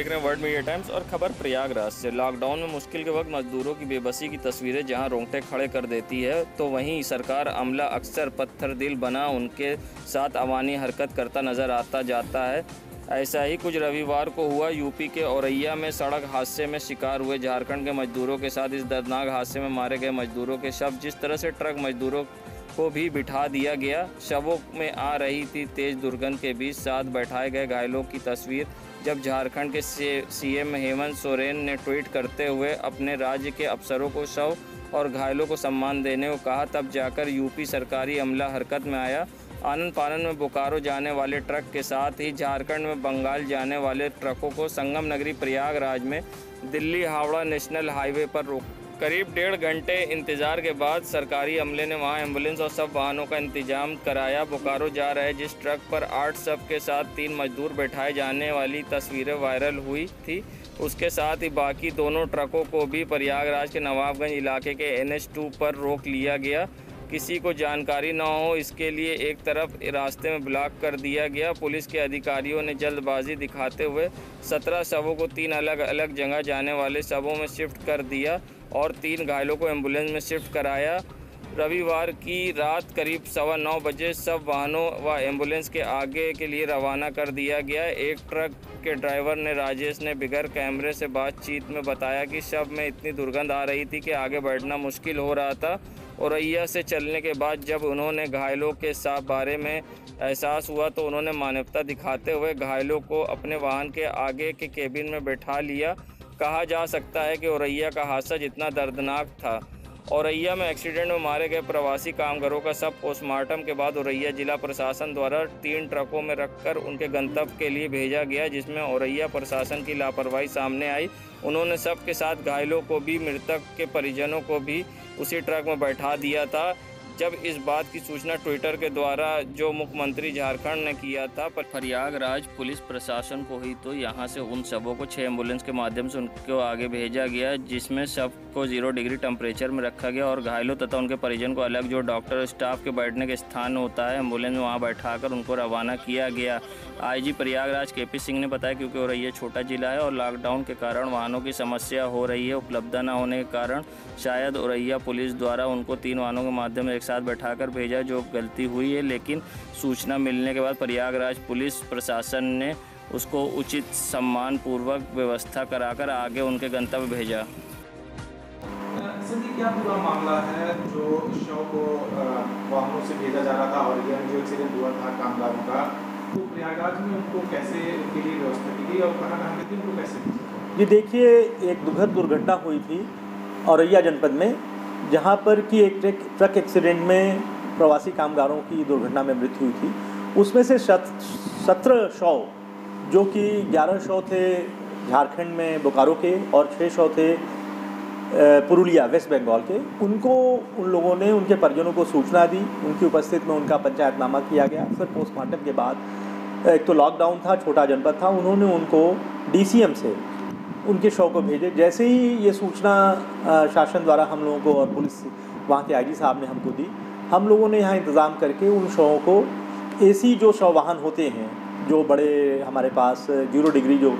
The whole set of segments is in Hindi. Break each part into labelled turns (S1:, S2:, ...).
S1: देख रहे हैं वर्ल्ड मीडिया टाइम्स और खबर प्रयागराज से। लॉकडाउन में मुश्किल के वक्त मजदूरों की बेबसी की तस्वीरें जहां रोंगटे खड़े कर देती है, तो वहीं सरकार अमला अक्सर पत्थर दिल बना उनके साथ अवानी हरकत करता नजर आता जाता है। ऐसा ही कुछ रविवार को हुआ। यूपी के औरैया में सड़क हादसे में शिकार हुए झारखंड के मजदूरों के साथ इस दर्दनाक हादसे में मारे गए मजदूरों के शव जिस तरह से ट्रक मजदूरों को भी बिठा दिया गया, शवों में आ रही थी तेज दुर्गंध के बीच साथ बैठाए गए घायलों की तस्वीर जब झारखंड के सीएम हेमंत सोरेन ने ट्वीट करते हुए अपने राज्य के अफसरों को शव और घायलों को सम्मान देने को कहा, तब जाकर यूपी सरकारी अमला हरकत में आया। आनन फानन में बोकारो जाने वाले ट्रक के साथ ही झारखंड में बंगाल जाने वाले ट्रकों को संगम नगरी प्रयागराज में दिल्ली हावड़ा नेशनल हाईवे पर रोक करीब 1.5 घंटे इंतजार के बाद सरकारी अमले ने वहां एम्बुलेंस और सब वाहनों का इंतजाम कराया। बोकारो जा रहे जिस ट्रक पर 8 शव के साथ 3 मजदूर बैठाए जाने वाली तस्वीरें वायरल हुई थी, उसके साथ ही बाकी दोनों ट्रकों को भी प्रयागराज के नवाबगंज इलाके के NH2 पर रोक लिया गया। किसी को जानकारी न हो इसके लिए एक तरफ रास्ते में ब्लॉक कर दिया गया। पुलिस के अधिकारियों ने जल्दबाजी दिखाते हुए 17 शवों को 3 अलग अलग जगह जाने वाले शवों में शिफ्ट कर दिया और 3 घायलों को एम्बुलेंस में शिफ्ट कराया। रविवार की रात करीब 9:15 बजे सब वाहनों व एम्बुलेंस के आगे के लिए रवाना कर दिया गया। एक ट्रक के ड्राइवर ने राजेश ने बिगर कैमरे से बातचीत में बताया कि शव में इतनी दुर्गंध आ रही थी कि आगे बैठना मुश्किल हो रहा था। औरैया से चलने के बाद जब उन्होंने घायलों के साथ बारे में एहसास हुआ तो उन्होंने मानवता दिखाते हुए घायलों को अपने वाहन के आगे के केबिन में बैठा लिया। कहा जा सकता है कि औरैया का हादसा जितना दर्दनाक था। औरैया में एक्सीडेंट में मारे गए प्रवासी कामगारों का सब पोस्टमार्टम के बाद औरैया जिला प्रशासन द्वारा 3 ट्रकों में रखकर उनके गंतव्य के लिए भेजा गया, जिसमें औरैया प्रशासन की लापरवाही सामने आई। उन्होंने सब के साथ घायलों को भी मृतक के परिजनों को भी उसी ट्रक में बैठा दिया था। जब इस बात की सूचना ट्विटर के द्वारा जो मुख्यमंत्री झारखंड ने किया था, पर प्रयागराज पुलिस प्रशासन को ही तो यहाँ से उन शवों को 6 एम्बुलेंस के माध्यम से उनको आगे भेजा गया, जिसमें शव को 0 डिग्री टेम्परेचर में रखा गया और घायलों तथा उनके परिजन को अलग जो डॉक्टर स्टाफ के बैठने के स्थान होता है एम्बुलेंस में वहाँ बैठाकर उनको रवाना किया गया। IG प्रयागराज KP सिंह ने बताया क्योंकि औरैया छोटा जिला है और लॉकडाउन के कारण वाहनों की समस्या हो रही है, उपलब्धता न होने के कारण शायद औरैया पुलिस द्वारा उनको 3 वाहनों के माध्यम से एक साथ बैठाकर भेजा, जो गलती हुई है। लेकिन सूचना मिलने के बाद प्रयागराज पुलिस प्रशासन ने उसको उचित सम्मान पूर्वक व्यवस्था कराकर आगे उनके गंतव्य भेजा।
S2: सर, ये क्या पूरा मामला है जो शव को वाहनों से भेजा जा रहा था और ये जो एक्सीडेंट हुआ था कामगारों का, तो प्रयागराज में उनको कैसे उनके लिए व्यवस्था की गई और कहाँ गई थी, उनको कैसे?
S3: ये देखिए, एक दुखद दुर्घटना हुई थी औरैया जनपद में, जहाँ पर कि एक ट्रक एक्सीडेंट में प्रवासी कामगारों की दुर्घटना में मृत्यु हुई थी। उसमें से 17 शव, जो कि 11 शव थे झारखंड में बोकारो के और 6 शव थे पुरुलिया वेस्ट बंगाल के, उनको उन लोगों ने उनके परिजनों को सूचना दी। उनकी उपस्थिति में उनका पंचायतनामा किया गया। फिर पोस्टमार्टम के बाद एक तो लॉकडाउन था, छोटा जनपद था, उन्होंने उनको DCM से उनके शव को भेजे। जैसे ही ये सूचना शासन द्वारा हम लोगों को और पुलिस वहाँ के IG साहब ने हमको दी, हम लोगों ने यहाँ इंतज़ाम करके उन शवों को AC जो शव वाहन होते हैं, जो बड़े हमारे पास 0 डिग्री जो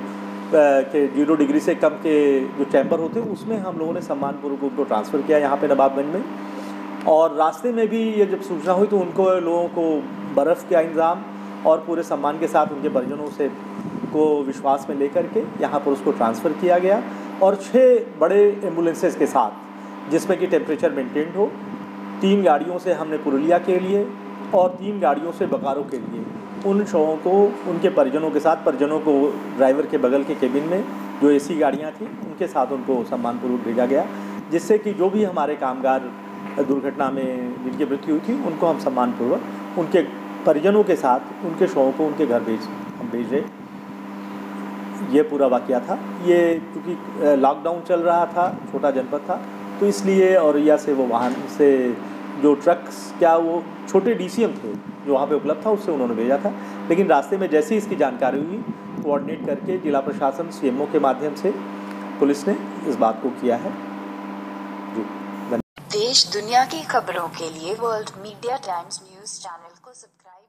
S3: के 0 डिग्री से कम के जो चैम्बर होते हैं, उसमें हम लोगों ने सम्मानपूर्वक उनको ट्रांसफ़र किया यहाँ पे नवाबगंज में। और रास्ते में भी ये जब सूचना हुई तो उनको लोगों को बर्फ़ का इंतज़ाम और पूरे सम्मान के साथ उनके परिजनों से को विश्वास में लेकर के यहाँ पर उसको ट्रांसफ़र किया गया। और 6 बड़े एम्बुलेंसेस के साथ, जिसमें कि टेम्परेचर मेंटेन्ड हो, 3 गाड़ियों से हमने पुरुलिया के लिए और 3 गाड़ियों से बोकारो के लिए उन शवों को उनके परिजनों के साथ, परिजनों को ड्राइवर के बगल के केबिन में जो AC गाड़ियाँ थी उनके साथ उनको सम्मानपूर्वक भेजा गया, जिससे कि जो भी हमारे कामगार दुर्घटना में जिनकी मृत्यु हुई थी उनको हम सम्मानपूर्वक उनके परिजनों के साथ उनके शवों को उनके घर भेज रहे। ये पूरा वाक़या था। ये क्योंकि लॉकडाउन चल रहा था, छोटा जनपद था, तो इसलिए औरैया से वो वाहन से जो ट्रक्स क्या वो छोटे DCM थे जो वहाँ पे उपलब्ध था, उससे उन्होंने भेजा था। लेकिन रास्ते में जैसे ही इसकी जानकारी हुई, कोऑर्डिनेट करके जिला प्रशासन CMO के माध्यम से पुलिस ने इस बात को किया है। जी,
S4: देश दुनिया की खबरों के लिए world media times news channel को सब्सक्राइब